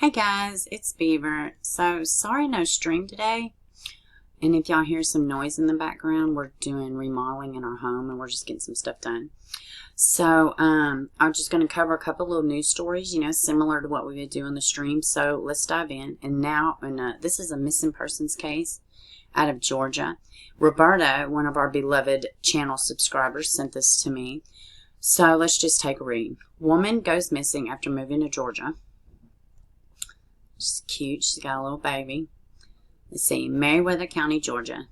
Hey guys, it's Beaver. So sorry no stream today. And if y'all hear some noise in the background, we're doing remodeling in our home and we're just getting some stuff done. So I'm just going to cover a couple little news stories, similar to what we would do in the stream. So let's dive in. And now, this is a missing persons case out of Georgia. Roberta, one of our beloved channel subscribers, sent this to me. So let's just take a read. Woman goes missing after moving to Georgia. She's cute. She's got a little baby. Let's see. Meriwether County, Georgia.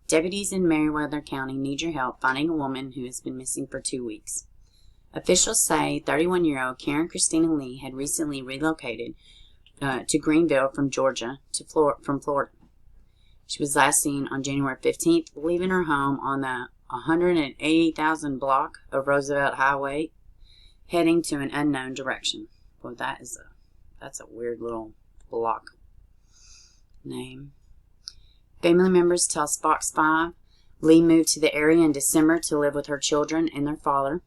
Deputies in Meriwether County need your help finding a woman who has been missing for 2 weeks. Officials say 31-year-old Karen Christina Lee had recently relocated to Greenville from Georgia from Florida. She was last seen on January 15th, leaving her home on the 180,000 block of Roosevelt Highway, heading to an unknown direction. Well, that's a weird little block name. Family members tell Fox 5 Lee moved to the area in December to live with her children and their father,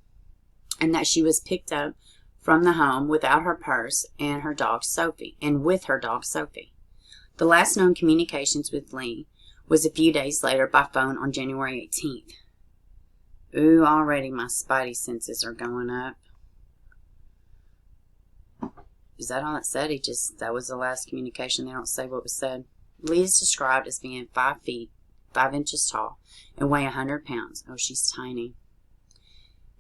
and that she was picked up from the home without her purse and her dog Sophie, The last known communications with Lee was a few days later by phone on January 18th. Ooh, already my spidey senses are going up. Is that all it said? That was the last communication. They don't say what was said. Lee is described as being 5 feet, 5 inches tall, and weigh 100 pounds. Oh, she's tiny.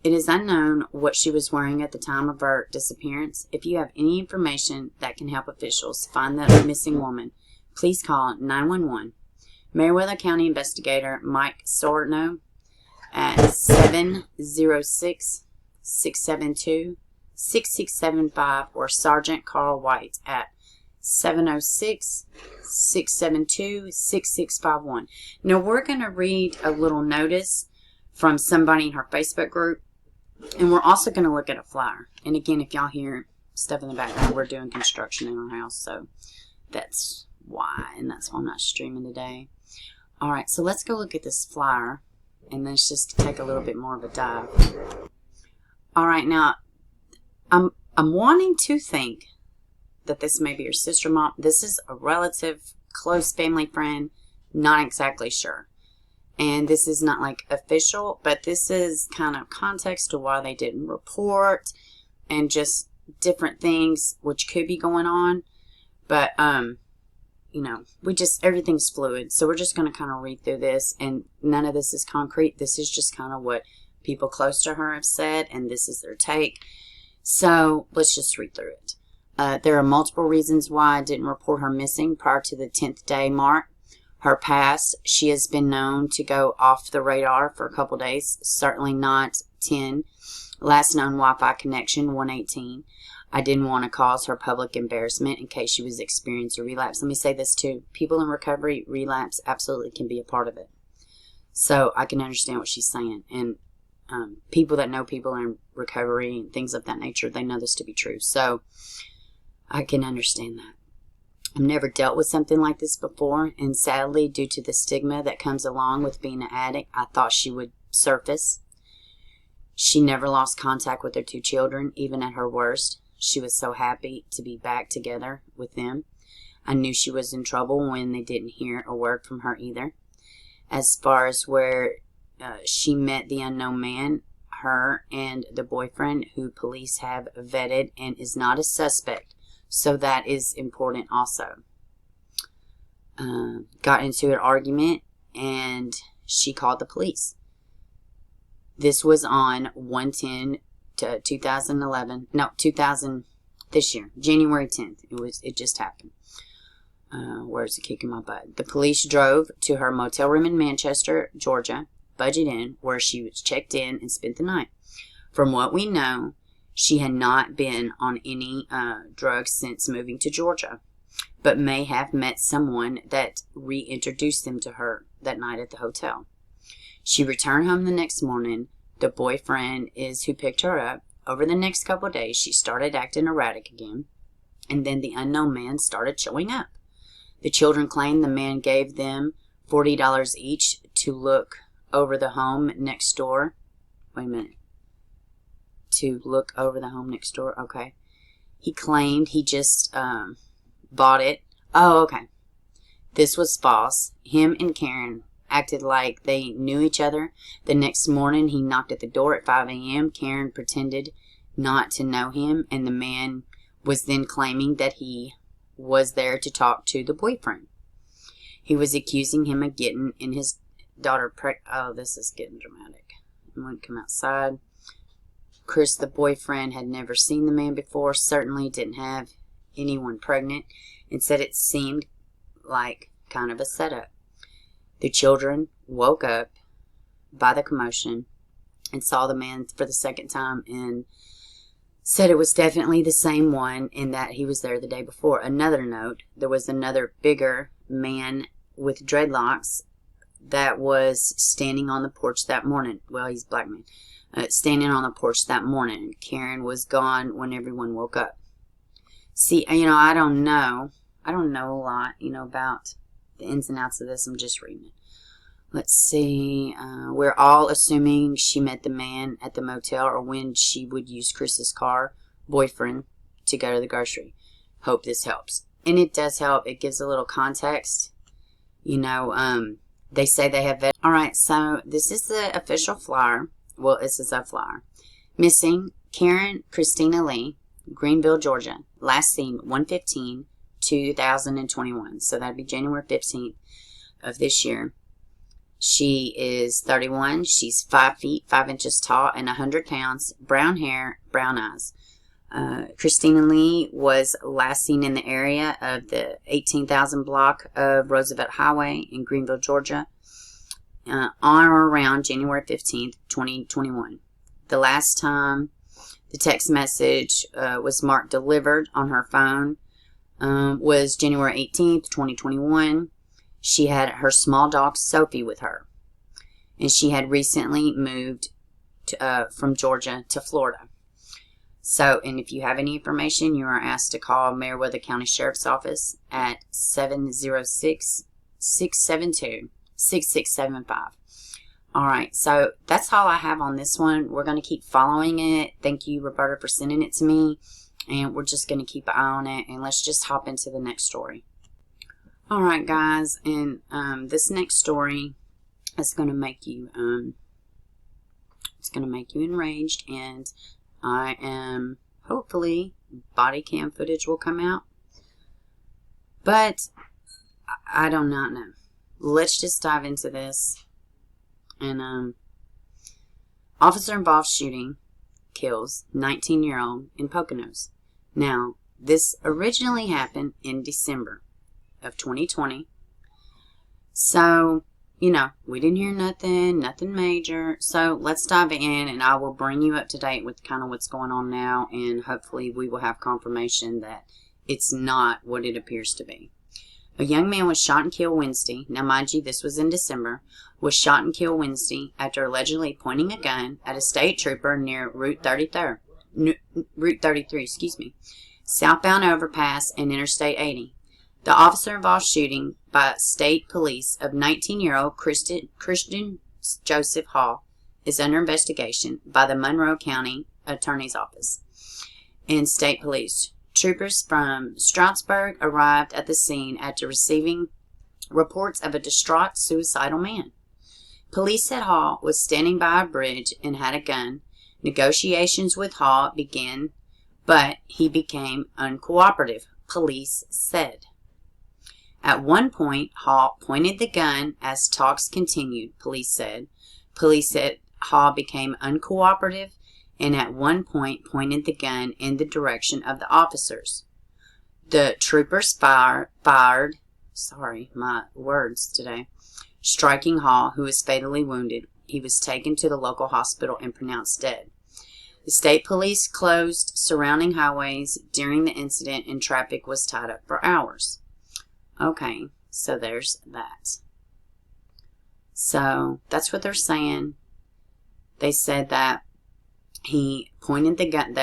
It is unknown what she was wearing at the time of her disappearance. If you have any information that can help officials find the missing woman, please call 911. Meriwether County investigator Mike Sorno at 706-672-6675 or Sergeant Carl White at 706-672-6651. Now we're going to read a little notice from somebody in her Facebook group, and we're also going to look at a flyer. And again, if y'all hear stuff in the background, we're doing construction in our house, so that's why, and that's why I'm not streaming today. Alright, so let's go look at this flyer, and let's just take a little bit more of a dive. Alright, now I'm wanting to think that this may be your sister, mom. This is a relative, close family friend. Not exactly sure. And this is not like official, but this is kind of context to why they didn't report and just different things which could be going on. But, everything's fluid. So we're just going to kind of read through this, and none of this is concrete. This is just kind of what people close to her have said, and this is their take. So let's just read through it. There are multiple reasons why I didn't report her missing prior to the 10th day mark. Her past, she has been known to go off the radar for a couple days, certainly not 10. Last known Wi-Fi connection, 118. I didn't want to cause her public embarrassment in case she was experiencing a relapse. Let me say this too. People in recovery, relapse absolutely can be a part of it. So I can understand what she's saying. And people that know people in recovery and things of that nature, they know this to be true. So I can understand that. I've never dealt with something like this before, and sadly, due to the stigma that comes along with being an addict, I thought she would surface. She never lost contact with her 2 children, even at her worst. She was so happy to be back together with them. I knew she was in trouble when they didn't hear a word from her either. As far as where she met the unknown man, her and the boyfriend, who police have vetted and is not a suspect, so that is important also. Got into an argument and she called the police. This was on 1/10 to 2011. No, 2000 this year, January 10th. It just happened. Where's it kicking my butt? The police drove to her motel room in Manchester, Georgia, Budget Inn, where she was checked in and spent the night. From what we know, she had not been on any drugs since moving to Georgia, but may have met someone that reintroduced them to her that night at the hotel. She returned home the next morning. The boyfriend is who picked her up. Over the next couple of days, she started acting erratic again, and then the unknown man started showing up. The children claimed the man gave them $40 each to look over the home next door. Wait a minute. To look over the home next door? Okay. He claimed he just bought it. Oh, okay. This was false. Him and Karen acted like they knew each other. The next morning, he knocked at the door at 5 a.m. Karen pretended not to know him, and the man was then claiming that he was there to talk to the boyfriend. He was accusing him of getting in his daughter oh, this is getting dramatic. He wouldn't come outside. Chris, the boyfriend, had never seen the man before, certainly didn't have anyone pregnant, and said it seemed like kind of a setup. The children woke up by the commotion and saw the man for the second time and said it was definitely the same one and that he was there the day before. Another note, there was another bigger man with dreadlocks that was standing on the porch that morning. Well, he's a black man. Standing on the porch that morning. Karen was gone when everyone woke up. See, I don't know. I don't know a lot, about the ins and outs of this. I'm just reading it. Let's see. We're all assuming she met the man at the motel or when she would use Chris's car, boyfriend, to go to the grocery. Hope this helps. And it does help. It gives a little context. They say they have... All right, so this is the official flyer. Well, this is a flyer. Missing Karen Christina Lee, Greenville, Georgia. Last seen 1/15/2021. So that'd be January 15th of this year. She is 31. She's 5 feet, 5 inches tall, and 100 pounds. Brown hair, brown eyes. Christina Lee was last seen in the area of the 18,000 block of Roosevelt Highway in Greenville, Georgia, on or around January 15th, 2021. The last time the text message was marked delivered on her phone was January 18th, 2021. She had her small dog Sophie with her, and she had recently moved from Georgia to Florida. So, and if you have any information, you are asked to call Meriwether County Sheriff's Office at 706-672-6675. All right, so that's all I have on this one. We're going to keep following it. Thank you, Roberta, for sending it to me, and we're just going to keep an eye on it, and let's just hop into the next story. All right, guys, and this next story is going to make you, it's going to make you enraged, and I am, hopefully, body cam footage will come out, but I do not know. Let's just dive into this. And officer involved shooting kills 19-year-old in Poconos. Now, this originally happened in December of 2020. So, we didn't hear nothing major. So let's dive in, and I will bring you up to date with kind of what's going on now, and hopefully we will have confirmation that it's not what it appears to be. A young man was shot and killed Wednesday. Now, mind you, this was in December. Was shot and killed Wednesday after allegedly pointing a gun at a state trooper near Route 33, southbound overpass and Interstate 80. The officer-involved shooting by state police of 19-year-old Christian Joseph Hall is under investigation by the Monroe County Attorney's Office and state police. Troopers from Stroudsburg arrived at the scene after receiving reports of a distraught suicidal man. Police said Hall was standing by a bridge and had a gun. Negotiations with Hall began, but he became uncooperative, police said. At one point, Hall pointed the gun as talks continued, police said. Police said Hall became uncooperative and at one point pointed the gun in the direction of the officers. The troopers fired, sorry, my words today, striking Hall, who was fatally wounded. He was taken to the local hospital and pronounced dead. The state police closed surrounding highways during the incident and traffic was tied up for hours. Okay, so there's that. So that's what they're saying. They said that he pointed the gun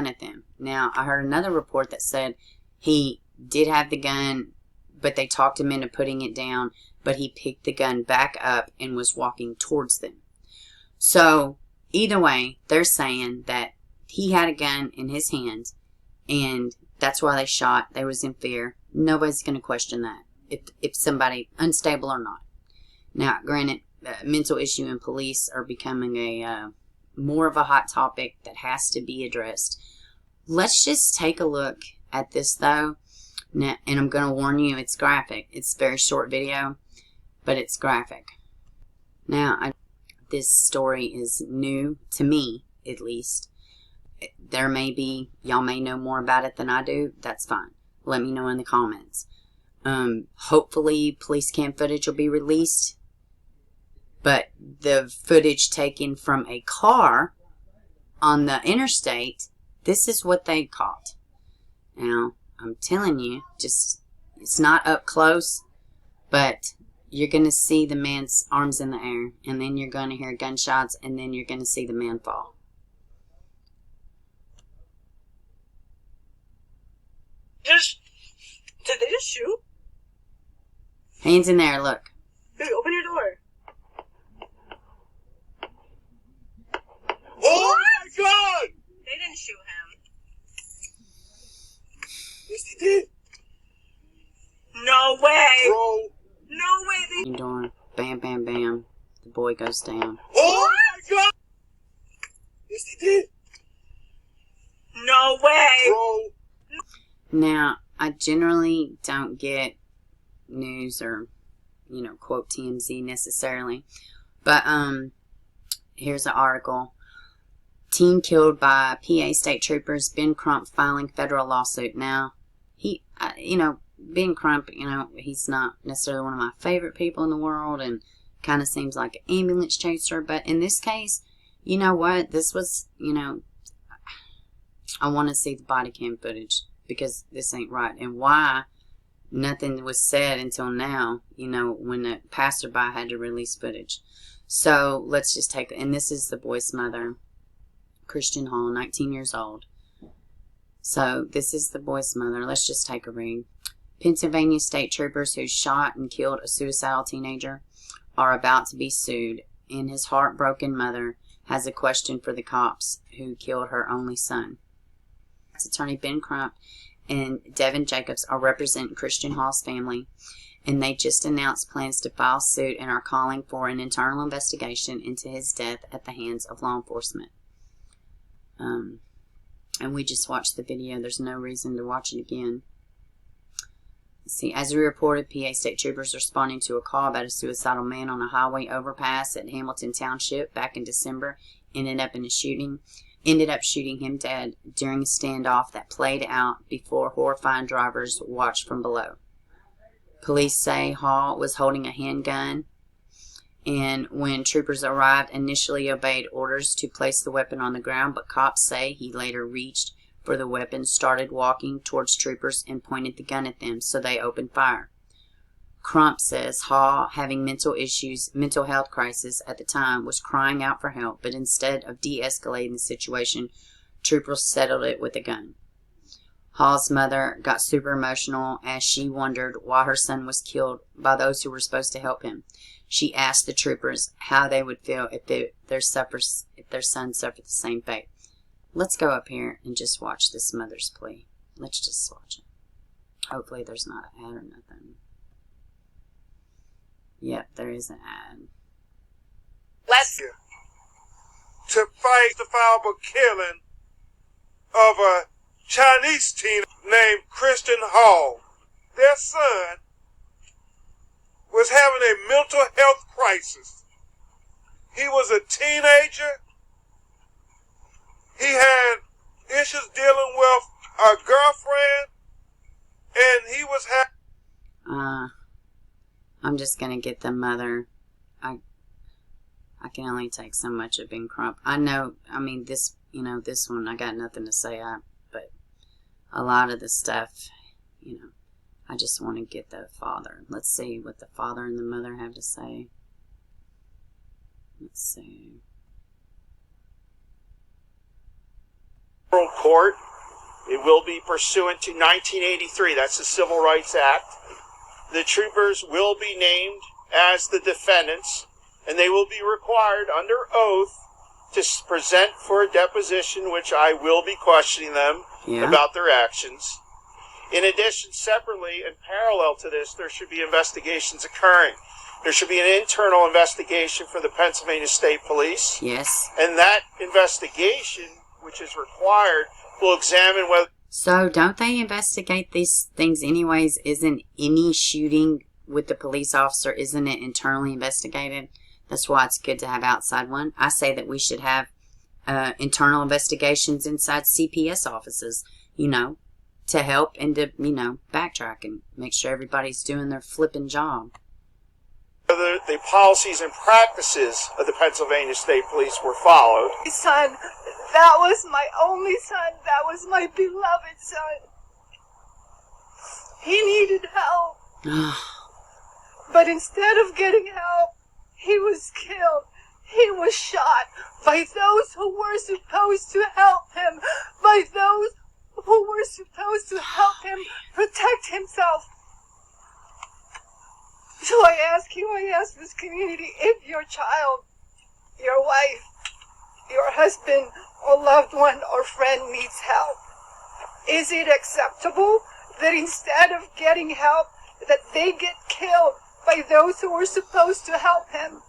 at them. Now, I heard another report that said he did have the gun, but they talked him into putting it down, but he picked the gun back up and was walking towards them. So, either way, they're saying that he had a gun in his hands And that's why they shot. They was in fear. Nobody's going to question that. If somebody, unstable or not. Now, granted, mental issue in police are becoming a more of a hot topic that has to be addressed. Let's just take a look at this, though. Now, and I'm going to warn you, it's graphic. It's a very short video, but it's graphic. Now, this story is new to me, at least. There may be, y'all may know more about it than I do. That's fine. Let me know in the comments. Hopefully, police cam footage will be released. But the footage taken from a car on the interstate, this is what they caught. Now, I'm telling you, just, it's not up close, but you're going to see the man's arms in the air, and then you're going to hear gunshots, and then you're going to see the man fall. Did they just shoot? Hands in there, look. Dude, open your door. Oh my God! They didn't shoot him. Yes, they did. No way. Bro. No way. They. Door. Bam, bam, bam. The boy goes down. Oh my God! Yes, they did. No way. Bro. Now, I generally don't get news or, quote TMZ necessarily. But, here's an article. Teen killed by PA state troopers, Ben Crump filing federal lawsuit. Now, Ben Crump, he's not necessarily one of my favorite people in the world and kind of seems like an ambulance chaser. But in this case, you know what? This was, I want to see the body cam footage because this ain't right. And why nothing was said until now, when the passerby had to release footage. So let's just take, and this is the boy's mother, Christian Hall, 19 years old. So this is the boy's mother. Let's just take a read. Pennsylvania state troopers who shot and killed a suicidal teenager are about to be sued, and his heartbroken mother has a question for the cops who killed her only son. Attorney Ben Crump and Devin Jacobs are representing Christian Hall's family, and they just announced plans to file suit and are calling for an internal investigation into his death at the hands of law enforcement. And we just watched the video. There's no reason to watch it again. See, as we reported, PA state troopers responding to a call about a suicidal man on a highway overpass at Hamilton Township back in December ended up shooting him dead during a standoff that played out before horrified drivers watched from below. Police say Hall was holding a handgun, and when troopers arrived, initially obeyed orders to place the weapon on the ground, but cops say he later reached for the weapon, started walking towards troopers, and pointed the gun at them, so they opened fire. Crump says Hall, having mental health crisis at the time, was crying out for help, but instead of de-escalating the situation, troopers settled it with a gun. Hall's mother got super emotional as she wondered why her son was killed by those who were supposed to help him. She asked the troopers how they would feel if their son suffered the same fate. Let's go up here and just watch this mother's plea. Let's just watch it. Hopefully there's not an ad or nothing. Yep, there is an ad. Let's. To fight the foul killing of a Chinese teen named Christian Hall. Their son was having a mental health crisis. He was a teenager. He had issues dealing with a girlfriend, and he was having... I'm just going to get the mother. I can only take so much of Ben Crump. I know, this one, I got nothing to say, but a lot of the stuff, I just want to get the father. Let's see what the father and the mother have to say. Let's see. Court. It will be pursuant to 1983. That's the Civil Rights Act. The troopers will be named as the defendants, and they will be required under oath to present for a deposition, which I will be questioning them Yeah. about their actions. In addition, separately and parallel to this, there should be investigations occurring. There should be an internal investigation for the Pennsylvania State Police. Yes. And that investigation, which is required, will examine whether... So don't they investigate these things anyways? Isn't any shooting with the police officer, isn't it internally investigated? That's why it's good to have outside one. I say that we should have internal investigations inside CPS offices, you know, to help and to, you know, backtrack and make sure everybody's doing their flipping job. Whether the policies and practices of the Pennsylvania State Police were followed. My son, that was my only son. That was my beloved son. He needed help. But instead of getting help, he was killed. He was shot by those who were supposed to help him, by those who were supposed to help him protect himself. So I ask you, I ask this community, if your child, your wife, your husband, or loved one or friend needs help, is it acceptable that instead of getting help, that they get killed by those who were supposed to help him?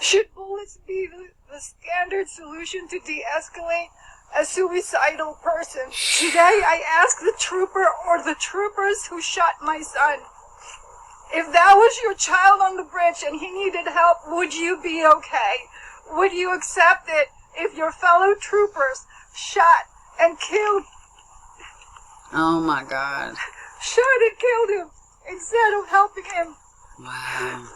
Should bullets be the standard solution to de-escalate a suicidal person? Today I ask the trooper or the troopers who shot my son, if that was your child on the bridge and he needed help, would you be okay? Would you accept it if your fellow troopers shot and killed? Oh my God. Shot and killed him instead of helping him. Wow.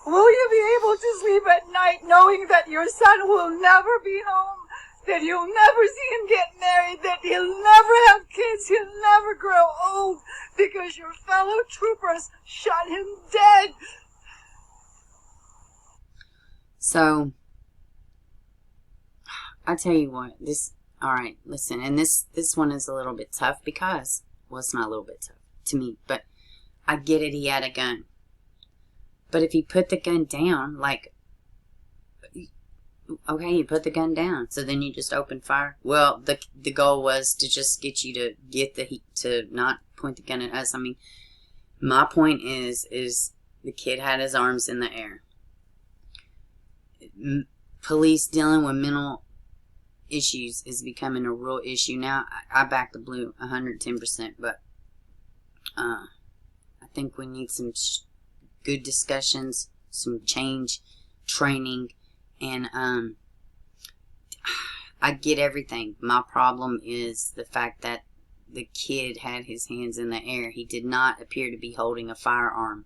Will you be able to sleep at night knowing that your son will never be home, that you'll never see him get married, that he'll never have kids, he'll never grow old because your fellow troopers shot him dead? So, I tell you what, alright, listen, and this one is a little bit tough because, well, it's not a little bit tough to me, but I get it, he had a gun. But if he put the gun down, like, okay, you put the gun down, so then you just open fire. Well, the goal was to just get you to get the heat, to not point the gun at us. I mean, my point is the kid had his arms in the air. Police dealing with mental issues is becoming a real issue now. I back the blue 110%, but I think we need some good discussions, some change, training, and I get everything. My problem is the fact that the kid had his hands in the air. He did not appear to be holding a firearm.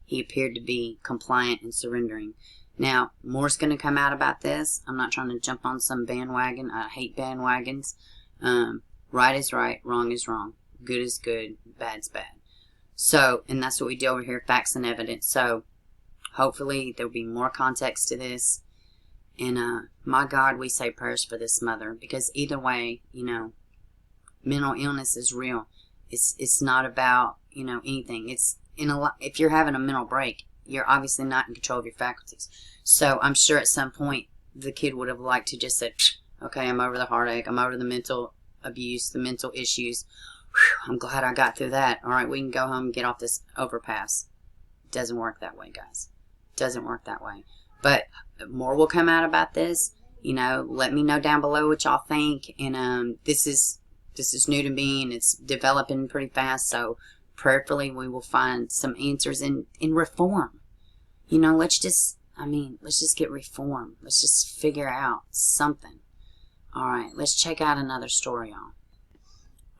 He appeared to be compliant and surrendering. Now, more's going to come out about this. I'm not trying to jump on some bandwagon. I hate bandwagons. Right is right, wrong is wrong. Good is good, bad's bad. So, and that's what we do over here, facts and evidence. So, hopefully there'll be more context to this. And, my God, we say prayers for this mother. Because either way, you know, mental illness is real. It's not about, you know, anything. It's if you're having a mental break, you're obviously not in control of your faculties. So, I'm sure at some point, the kid would have liked to just say, okay, I'm over the heartache. I'm over the mental abuse, the mental issues. I'm glad I got through that. All right, we can go home and get off this overpass. It doesn't work that way, guys. It doesn't work that way. But more will come out about this. You know, let me know down below what y'all think. And this is new to me, and it's developing pretty fast. So prayerfully, we will find some answers in reform. You know, let's just get reform. Let's just figure out something. All right, let's check out another story, y'all.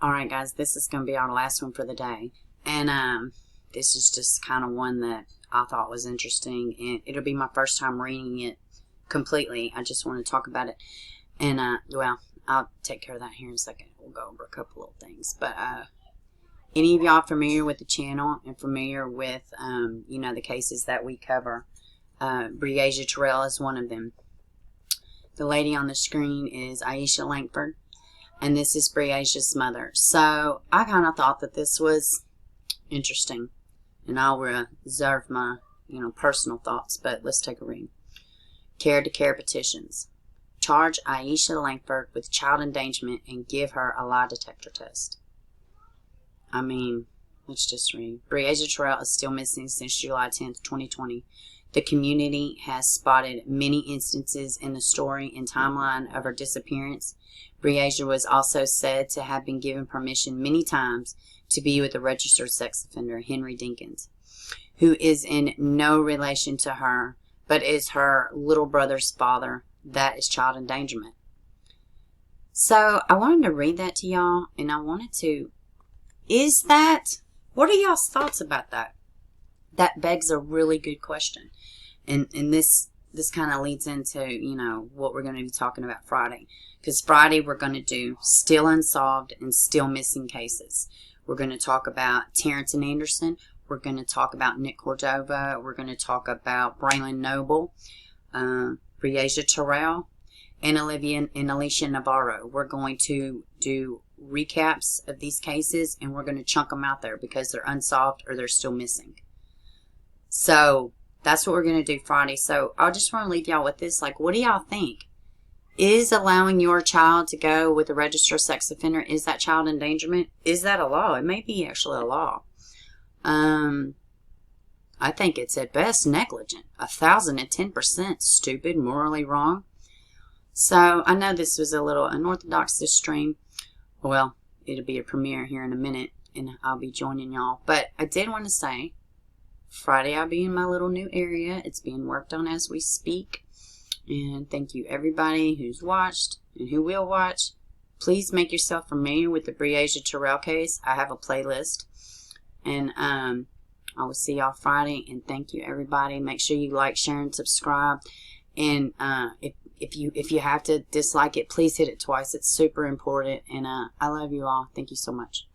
Alright guys, this is going to be our last one for the day, and this is just kind of one that I thought was interesting, and it'll be my first time reading it completely. I just want to talk about it, and well, I'll take care of that here in a second. We'll go over a couple of things, but any of y'all familiar with the channel and familiar with, you know, the cases that we cover, Aishia Terrell is one of them. The lady on the screen is Aishia Lankford. And this is Aishia's mother. So, I kind of thought that this was interesting. And I'll reserve my, you know, personal thoughts. But let's take a read. Care to care petitions. charge Aishia Lankford with child endangerment and give her a lie detector test. I mean, let's just read. Breasia Terrell is still missing since July 10th, 2020. The community has spotted many instances in the story and timeline of her disappearance. Breasia was also said to have been given permission many times to be with a registered sex offender, Henry Dinkins, who is in no relation to her, but is her little brother's father. That is child endangerment. So I wanted to read that to y'all, and I wanted to, what are y'all's thoughts about that? That begs a really good question. And this kind of leads into, what we're going to be talking about Friday. Because Friday we're going to do still unsolved and still missing cases. We're going to talk about Terrence and Anderson. We're going to talk about Nick Cordova. We're going to talk about Braylon Noble, Breasia Terrell, and Alicia Navarro. We're going to do recaps of these cases, and we're going to chunk them out there because they're unsolved or they're still missing. So that's what we're going to do Friday. So I just want to leave y'all with this. Like, what do y'all think? Is allowing your child to go with a registered sex offender, is that child endangerment? Is that a law? It may be actually a law. I think it's at best negligent. 1,010% stupid, morally wrong. So I know this was a little unorthodox, this stream. Well, it'll be a premiere here in a minute, and I'll be joining y'all. But I did want to say, Friday I'll be in my little new area. It's being worked on as we speak. And thank you everybody who's watched and who will watch. Please make yourself familiar with the Breasia Terrell case. I have a playlist. And I will see y'all Friday. And thank you everybody. Make sure you like, share, and subscribe. And if you have to dislike it, please hit it twice. It's super important. And I love you all. Thank you so much.